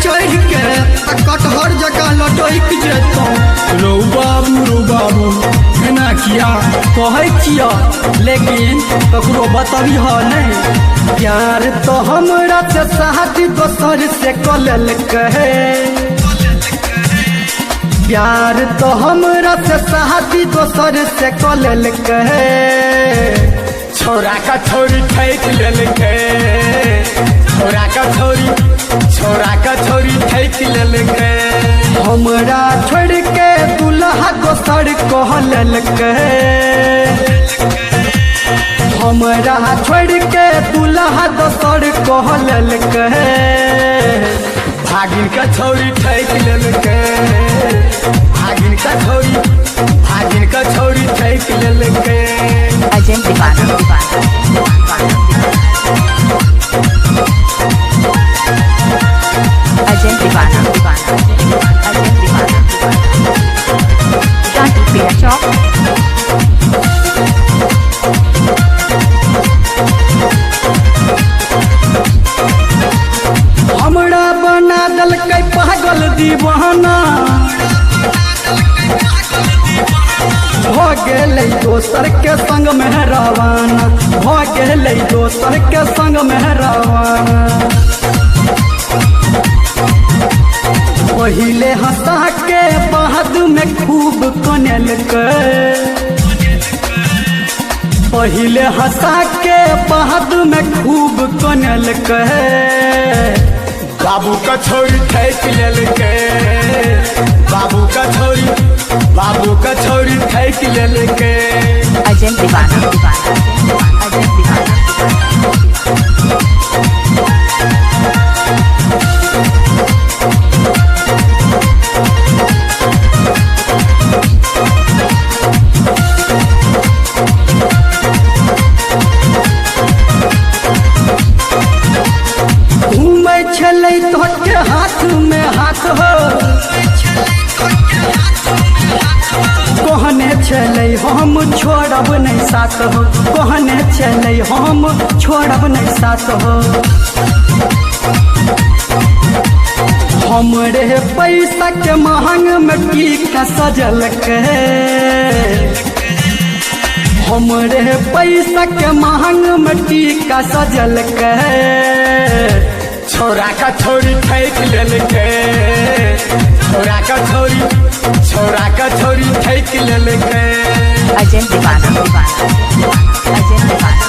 चढ़ के कटहर जगह लटक जेतो। रो बाबू एना किया कहे छिया लेकिन ककरो बतबी ह नहीं। प्यार तो हमरा से शादी दोसर से कलल कहे। प्यार तो हमरा से शादी दोसर से कलल कहे। छोरा का छोरी ठैक लेलके, छोरा का छोरी ठैक लेलके। हमरा छोड़ के दुल्हा दोसर कहल कहे। हमरा छोड़ के दुल्हा दोसर कहल कहे। भागिन का छोरी ठैक लेलके, भागिन का छोरी ठैक लेलके। अजय दीवाना अजय दीवाना काटी पेड़ा चौक। हमरा बना दल के पागल दीवाना। भ गेलै दोसर के संग में रवाना, भ गेलै दोसर के संग में रवाना। पहिले हंसा के बाद में खूब कनल के। पहिले हंसा के बाद में खूब कनल के। बाबू का छोरी ठैक लेलके, बाबू का छोरी ठैक लेलके। अजय दीवाना अजय दीवाना घूमै छलै तोहके हाथ में हाथ हो। कहने छलै हम छोड़ब नहीं साथ हो। कहने छलै हम छोड़ब नहीं साथ हो। हमरे पैसा के महंग में टीका सजल के। हमरे पैसा के महंग में टीका सजल के। छोरा का छोरी ठैक लेलके, छोरा का छोरी ठैक लेलके। अजय दीवाना अजय दीवाना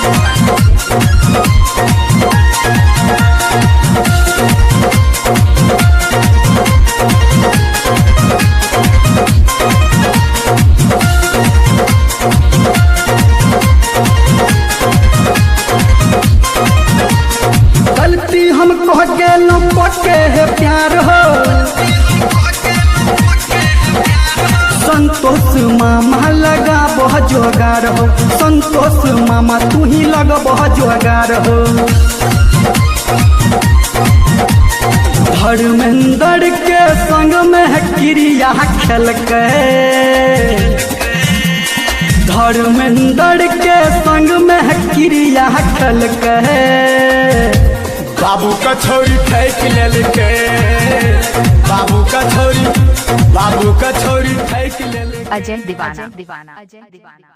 गलती हम कह गेलौं पके है प्यार हो। संतोष मामा लगा बह जोगार हो। संतोष मामा तू ही लग बह जोगार हो। धर्मेंद्र के संग में क्रिया खेल के। धर्मेंद्र के संग में क्रिया खेल के। बाबू का छोरी ठैक लेलके, बाबू का छोरी ठैक लेलके। अजय दीवाना अजय दीवाना।